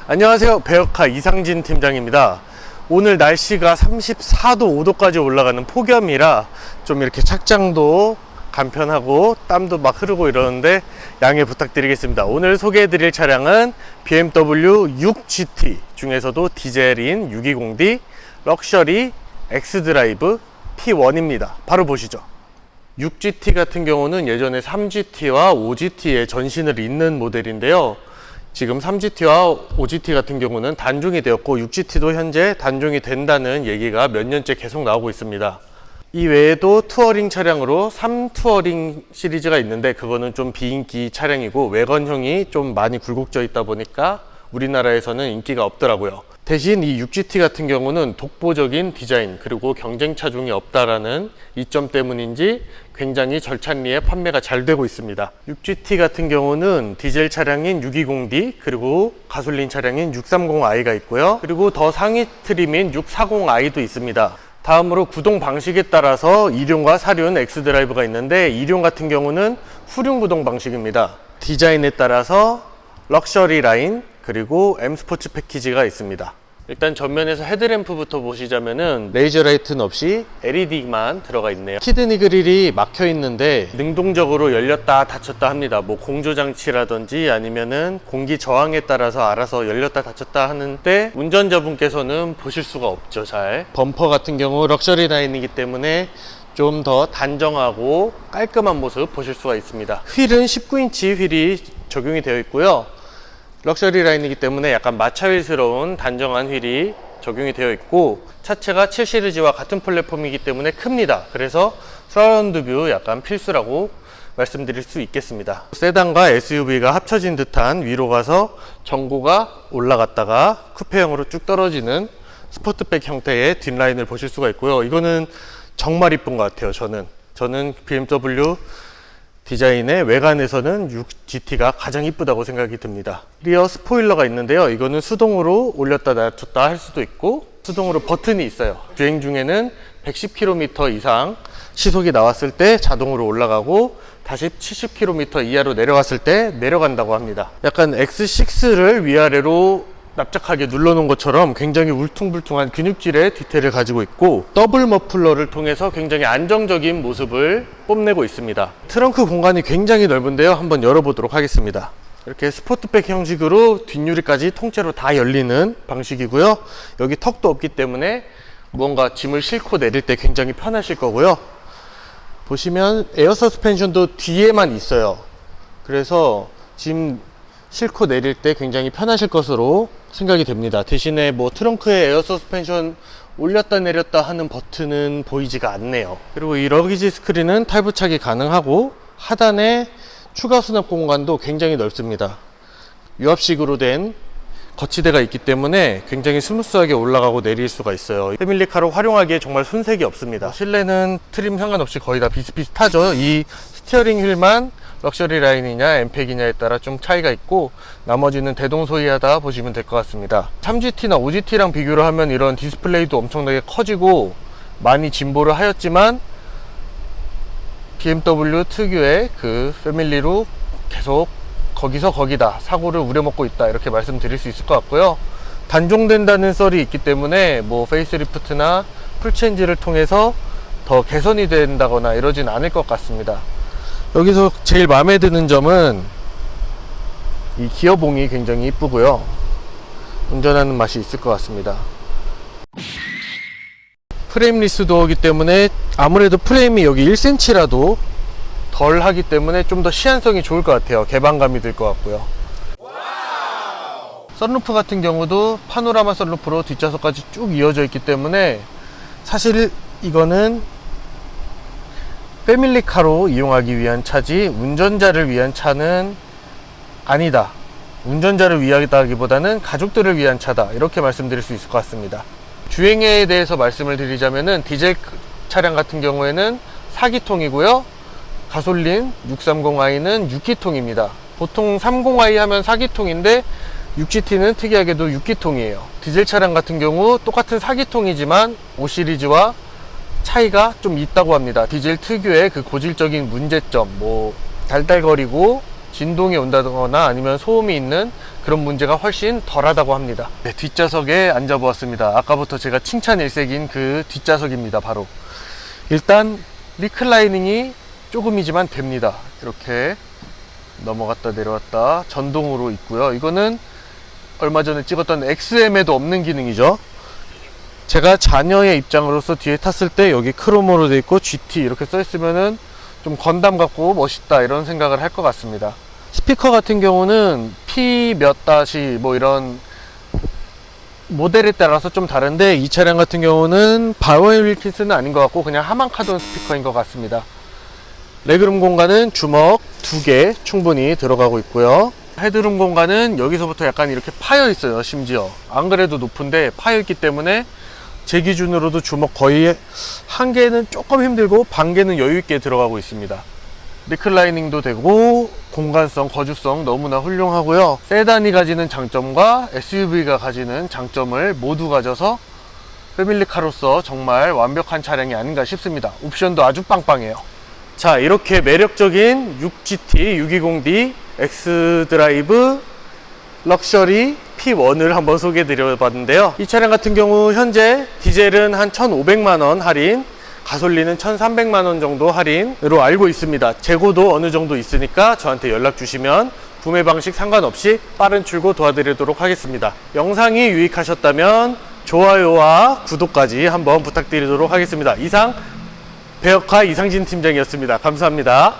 안녕하세요. 배역카 이상진 팀장입니다. 오늘 날씨가 34도 5도까지 올라가는 폭염이라 좀 이렇게 착장도 간편하고 땀도 막 흐르고 이러는데 양해 부탁드리겠습니다. 오늘 소개해 드릴 차량은 BMW 6GT 중에서도 디젤인 620D 럭셔리 X드라이브 T1입니다. 바로 보시죠. 6GT 같은 경우는 예전에 3GT와 5GT의 전신을 잇는 모델인데요. 지금 3GT와 5GT 같은 경우는 단종이 되었고 6GT도 현재 단종이 된다는 얘기가 몇 년째 계속 나오고 있습니다. 이 외에도 투어링 차량으로 3투어링 시리즈가 있는데 그거는 좀 비인기 차량이고 외관형이 좀 많이 굴곡져 있다 보니까 우리나라에서는 인기가 없더라고요. 대신 이 6GT 같은 경우는 독보적인 디자인 그리고 경쟁 차종이 없다라는 이점 때문인지 굉장히 절찬리에 판매가 잘 되고 있습니다. 6GT 같은 경우는 디젤 차량인 620D 그리고 가솔린 차량인 630i가 있고요. 그리고 더 상위 트림인 640i도 있습니다. 다음으로 구동 방식에 따라서 2륜과 4륜 X드라이브가 있는데 2륜 같은 경우는 후륜 구동 방식입니다. 디자인에 따라서 럭셔리 라인 그리고 M 스포츠 패키지가 있습니다. 일단 전면에서 헤드램프부터 보시자면은 레이저 라이트는 없이 LED만 들어가 있네요. 키드니 그릴이 막혀 있는데 능동적으로 열렸다 닫혔다 합니다. 뭐 공조 장치라든지 아니면은 공기 저항에 따라서 알아서 열렸다 닫혔다 하는데 운전자분께서는 보실 수가 없죠. 잘 범퍼 같은 경우 럭셔리 라인이기 때문에 좀 더 단정하고 깔끔한 모습 보실 수가 있습니다. 휠은 19인치 휠이 적용이 되어 있고요. 럭셔리 라인이기 때문에 약간 마차휠스러운 단정한 휠이 적용이 되어 있고 차체가 7 시리즈와 같은 플랫폼이기 때문에 큽니다. 그래서 서라운드 뷰 약간 필수라고 말씀드릴 수 있겠습니다. 세단과 SUV가 합쳐진 듯한 위로 가서 전고가 올라갔다가 쿠페형으로 쭉 떨어지는 스포트백 형태의 뒷라인을 보실 수가 있고요. 이거는 정말 이쁜 것 같아요. 저는 BMW 디자인의 외관에서는 6GT가 가장 이쁘다고 생각이 듭니다. 리어 스포일러가 있는데요. 이거는 수동으로 올렸다 낮췄다 할 수도 있고 수동으로 버튼이 있어요. 주행 중에는 110km 이상 시속이 나왔을 때 자동으로 올라가고 다시 70km 이하로 내려갔을 때 내려간다고 합니다. 약간 X6를 위아래로 납작하게 눌러놓은 것처럼 굉장히 울퉁불퉁한 근육질의 디테일을 가지고 있고 더블 머플러를 통해서 굉장히 안정적인 모습을 뽐내고 있습니다. 트렁크 공간이 굉장히 넓은데요. 한번 열어보도록 하겠습니다. 이렇게 스포트백 형식으로 뒷유리까지 통째로 다 열리는 방식이고요. 여기 턱도 없기 때문에 무언가 짐을 싣고 내릴 때 굉장히 편하실 거고요. 보시면 에어 서스펜션도 뒤에만 있어요. 그래서 짐 싣고 내릴 때 굉장히 편하실 것으로 생각이 됩니다. 대신에 뭐 트렁크에 에어 서스펜션 올렸다 내렸다 하는 버튼은 보이지가 않네요. 그리고 이 러기지 스크린은 탈부착이 가능하고 하단에 추가 수납 공간도 굉장히 넓습니다. 유압식으로 된 거치대가 있기 때문에 굉장히 스무스하게 올라가고 내릴 수가 있어요. 패밀리카로 활용하기에 정말 손색이 없습니다. 실내는 트림 상관없이 거의 다 비슷비슷하죠. 이 스티어링 휠만 럭셔리 라인이냐 엠팩이냐에 따라 좀 차이가 있고 나머지는 대동소이하다 보시면 될 것 같습니다. 3GT나 5GT랑 비교를 하면 이런 디스플레이도 엄청나게 커지고 많이 진보를 하였지만 BMW 특유의 그 패밀리로 계속 거기서 거기다 사고를 우려먹고 있다 이렇게 말씀드릴 수 있을 것 같고요. 단종된다는 썰이 있기 때문에 뭐 페이스리프트나 풀체인지를 통해서 더 개선이 된다거나 이러진 않을 것 같습니다. 여기서 제일 마음에 드는 점은 이 기어봉이 굉장히 이쁘고요. 운전하는 맛이 있을 것 같습니다. 프레임리스 도어이기 때문에 아무래도 프레임이 여기 1cm라도 덜 하기 때문에 좀 더 시안성이 좋을 것 같아요. 개방감이 들 것 같고요. 선루프 같은 경우도 파노라마 선루프로 뒷좌석까지 쭉 이어져 있기 때문에 사실 이거는 패밀리카로 이용하기 위한 차지 운전자를 위한 차는 아니다. 운전자를 위하다기보다는 가족들을 위한 차다. 이렇게 말씀드릴 수 있을 것 같습니다. 주행에 대해서 말씀을 드리자면은 디젤 차량 같은 경우에는 4기통이고요. 가솔린 630i는 6기통입니다. 보통 30i 하면 4기통인데 6GT는 특이하게도 6기통이에요. 디젤 차량 같은 경우 똑같은 4기통이지만 5시리즈와 차이가 좀 있다고 합니다. 디젤 특유의 그 고질적인 문제점, 뭐 달달거리고 진동이 온다거나 아니면 소음이 있는 그런 문제가 훨씬 덜하다고 합니다. 네, 뒷좌석에 앉아보았습니다. 아까부터 제가 칭찬 일색인 그 뒷좌석입니다. 바로 일단 리클라이닝이 조금이지만 됩니다. 이렇게 넘어갔다 내려왔다 전동으로 있고요. 이거는 얼마 전에 찍었던 XM에도 없는 기능이죠. 제가 자녀의 입장으로서 뒤에 탔을 때 여기 크롬으로 되어 있고 GT 이렇게 써 있으면은 좀 건담 같고 멋있다 이런 생각을 할 것 같습니다. 스피커 같은 경우는 P 몇 다시 뭐 이런 모델에 따라서 좀 다른데, 이 차량 같은 경우는 바우앤 윌킨스는 아닌 것 같고 그냥 하만카돈 스피커인 것 같습니다. 레그룸 공간은 주먹 2개 충분히 들어가고 있고요. 헤드룸 공간은 여기서부터 약간 이렇게 파여 있어요. 심지어 안 그래도 높은데 파여 있기 때문에 제 기준으로도 주먹 거의 한 개는 조금 힘들고 반 개는 여유 있게 들어가고 있습니다. 리클라이닝도 되고 공간성, 거주성 너무나 훌륭하고요. 세단이 가지는 장점과 SUV가 가지는 장점을 모두 가져서 패밀리카로서 정말 완벽한 차량이 아닌가 싶습니다. 옵션도 아주 빵빵해요. 자, 이렇게 매력적인 6GT 620D X드라이브 럭셔리 P1을 한번 소개해 드려 봤는데요. 이 차량 같은 경우 현재 디젤은 한 1,500만원 할인, 가솔린은 1,300만원 정도 할인으로 알고 있습니다. 재고도 어느 정도 있으니까 저한테 연락 주시면 구매 방식 상관없이 빠른 출고 도와드리도록 하겠습니다. 영상이 유익하셨다면 좋아요와 구독까지 한번 부탁드리도록 하겠습니다. 이상 배역화 이상진 팀장이었습니다. 감사합니다.